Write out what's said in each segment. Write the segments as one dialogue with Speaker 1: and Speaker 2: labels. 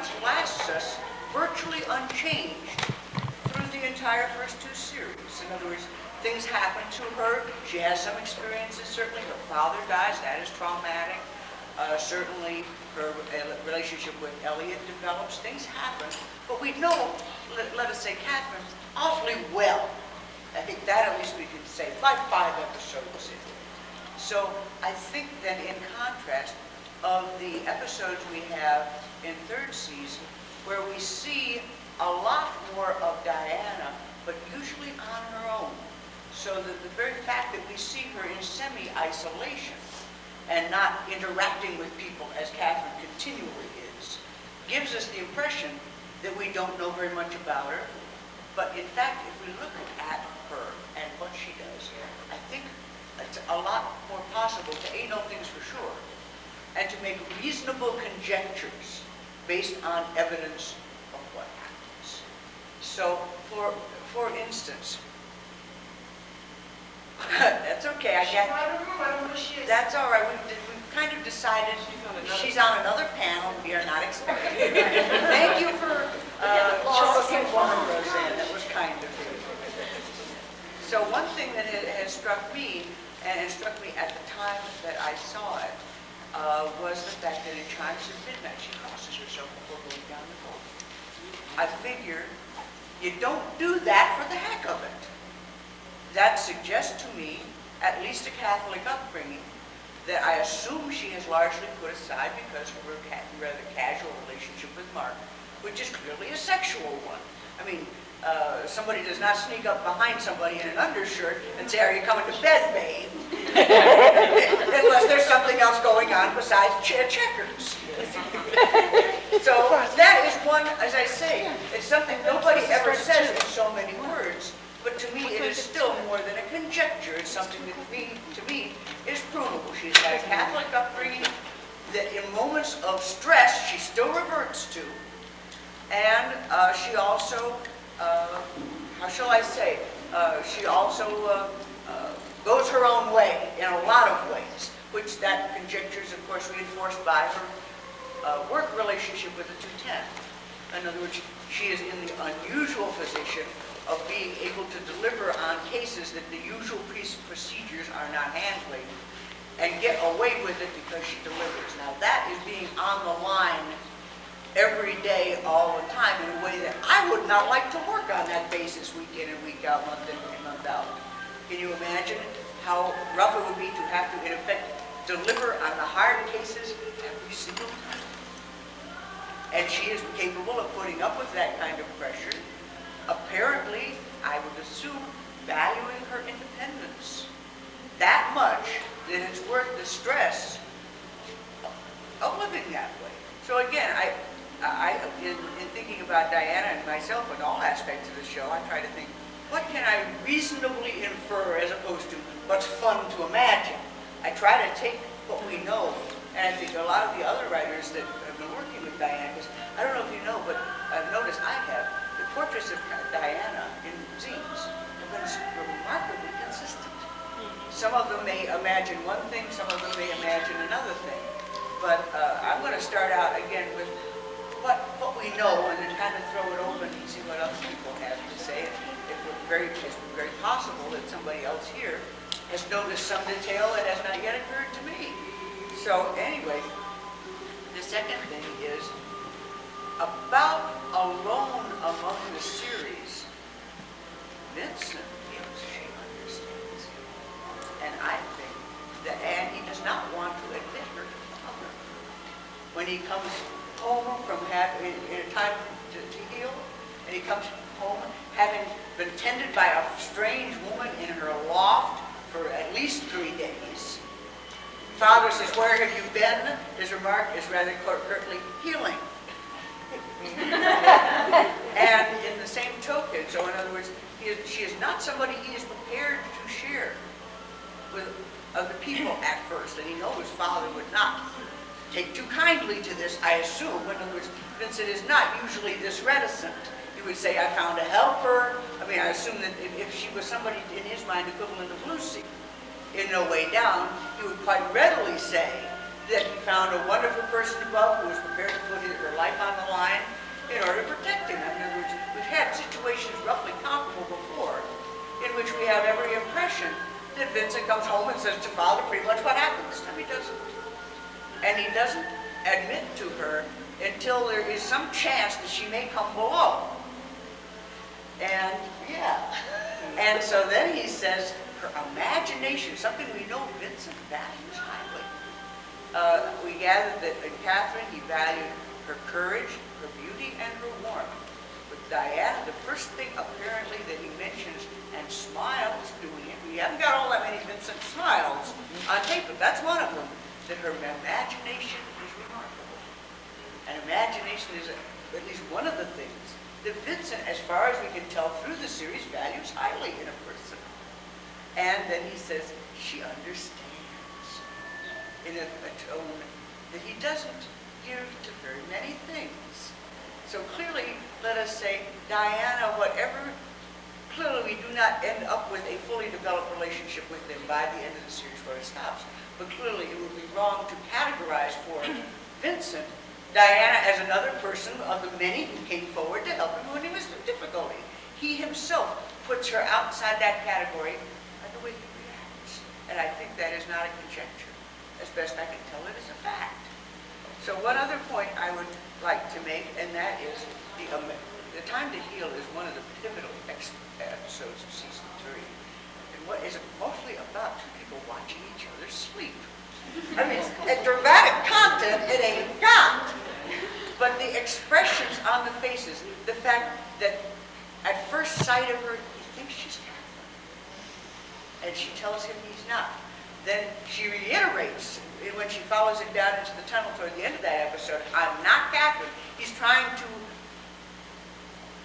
Speaker 1: much lasts us virtually unchanged through the entire first two series. In other words, things happen to her. She has some experiences, certainly. Her father dies. That is traumatic. Certainly, her relationship with Elliot develops. Things happen. But we know, let us say, Catherine, awfully well. I think that at least we can say. It's like 5 episodes in. So I think that in contrast of the episodes we have in third season, where we see a lot more of Diana, but usually on her own. So that the very fact that we see her in semi-isolation and not interacting with people as Catherine continually is, gives us the impression that we don't know very much about her. But in fact, if we look at her and what she does, I think it's a lot more possible to A, know things for sure, and to make reasonable conjectures based on evidence of what happens. So, for instance, that's okay. I don't know who she is. That's all right. We've kind of decided she's on another panel. We are not expecting. Thank you for choking woman, Roseanne. That was kind of you. So one thing that has struck me, and it struck me at the time that I saw it, was the fact that in Chimes of Midnight she crosses herself before going down the road. I figure you don't do that for the heck of it. That suggests to me, at least a Catholic upbringing, that I assume she has largely put aside because of her rather casual relationship with Mark, which is clearly a sexual one. I mean, somebody does not sneak up behind somebody in an undershirt and say, "Are you coming to bed, babe?" Unless there's something else going on besides checkers. So that is one, as I say, it's something nobody ever says in so many words. But to me, it is still more than a conjecture. It's something that, to me, is provable. She's had a Catholic upbringing that in moments of stress, she still reverts to. And she also, how shall I say, she also goes her own way in a lot of ways, which that conjecture is, of course, reinforced by her work relationship with the 210. In other words, she is in the unusual position of being able to deliver on cases that the usual procedures are not handling, and get away with it because she delivers. Now that is being on the line every day, all the time, in a way that I would not like to work on that basis week in and week out, month in and month out. Can you imagine how rough it would be to have to, in effect, deliver on the hard cases every single time? And she is capable of putting up with that kind of pressure. Apparently, I would assume, valuing her independence that much that it's worth the stress of living that way. So again, in thinking about Diana and myself and all aspects of the show, I try to think, what can I reasonably infer as opposed to what's fun to imagine? I try to take what we know, and I think a lot of the other writers that have been working with Diana, because I don't know if you know, but I've noticed I have, the portraits of Diana in zines have been remarkably consistent. Some of them may imagine one thing, some of them may imagine another thing. But I'm going to start out again with what we know, and then kind of throw it open and see what other people have to say. It's very possible that somebody else here has noticed some detail that has not yet occurred to me. So anyway, the second thing is about alone among the series, Vincent feels she understands him. And I think that he does not want to admit her to father. When he comes home from having in a time to heal, and he comes home having been tended by a strange woman in her loft for at least 3 days. Father says, "Where have you been?" His remark is rather curtly, "Healing." And in the same token, so in other words, she is not somebody he is prepared to share with other people at first, and he knows his father would not take too kindly to this, I assume. In other words, Vincent is not usually this reticent. He would say, "I found a helper." I mean, I assume that if she was somebody in his mind equivalent of Lucy, in No Way Down, he would quite readily say that he found a wonderful person above who was prepared to put her life on the line in order to protect him. In other words, we've had situations roughly comparable before in which we have every impression that Vincent comes home and says to Father pretty much what happened. This time he doesn't. And he doesn't admit to her until there is some chance that she may come below. And, yeah. And so then he says, her imagination, something we know Vincent values highly. We gathered that in Catherine he valued her courage, her beauty, and her warmth. With Diana, the first thing apparently that he mentions and smiles doing it, we haven't got all that many Vincent smiles on tape, but that's one of them, that her imagination is remarkable. And imagination is at least one of the things that Vincent, as far as we can tell through the series, values highly in a person. And then he says, she understands in a tone that he doesn't give to very many things. So clearly, let us say, Diana, whatever, clearly we do not end up with a fully developed relationship with them by the end of the series where it stops. But clearly it would be wrong to categorize for Vincent Diana as another person of the many who came forward to help him when he was in difficulty. He himself puts her outside that category by the way he reacts. And I think that is not a conjecture. As best I can tell, it is a fact. So one other point I would like to make, and that is the Time to Heal is one of the pivotal episodes of season 3. And what is mostly about two people watching each other sleep. I mean, dramatic content it ain't got. But the expressions on the faces, the fact that at first sight of her, he thinks she's Catherine. And she tells him he's not. Then she reiterates when she follows him down into the tunnel toward the end of that episode, I'm not Catherine. He's trying to,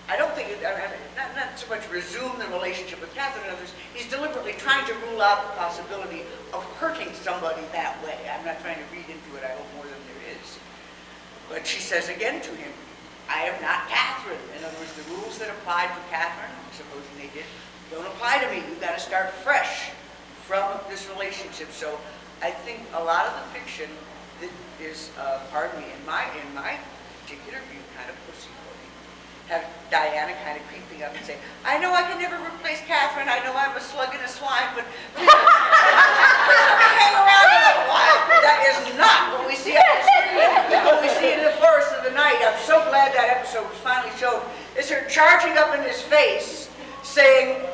Speaker 1: I don't think, not so much resume the relationship with Catherine and others, he's deliberately trying to rule out the possibility of hurting somebody that way. I'm not trying to read into it, I hope more than there is. But she says again to him, I am not Catherine. In other words, the rules that applied to Catherine, supposing they did, don't apply to me. You've got to start fresh from this relationship. So I think a lot of the fiction that is, pardon me, in my particular view, kind of pussyfooty, have Diana kind of creeping up and saying, I know I can never replace Catherine. I know I'm a slug in a slime, but please let me hang around a little while. That is not what we see on the screen. What we see in the forest of the night. I'm so glad that episode was finally shown. Is her charging up in his face, saying,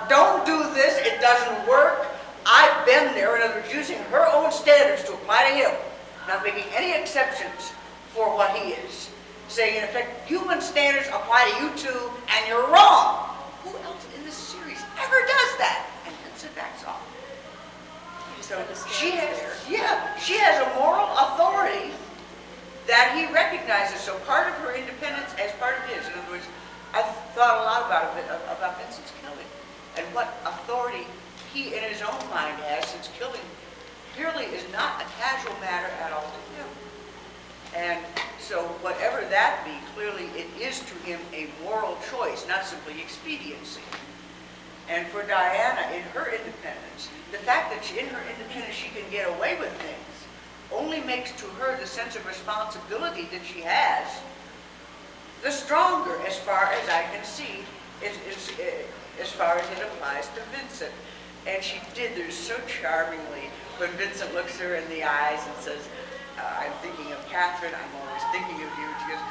Speaker 1: don't do this, it doesn't work. I've been there, in other words, using her own standards to apply to him, not making any exceptions for what he is. Saying, in effect, human standards apply to you too, and you're wrong. Who else in this series ever does that? And Vincent backs off. So she has a moral authority that he recognizes. So part of her independence as part of his. In other words, I've thought a lot about Vincent's killing and what authority he in his own mind has, since killing clearly is not a casual matter at all to him. And so whatever that be, clearly it is to him a moral choice, not simply expediency. And for Diana, in her independence, the fact that in her independence she can get away with things only makes to her the sense of responsibility that she has the stronger, as far as I can see, as far as it applies to Vincent. And she did this so charmingly when Vincent looks her in the eyes and says, I'm thinking of Catherine, I'm always thinking of you. And she goes,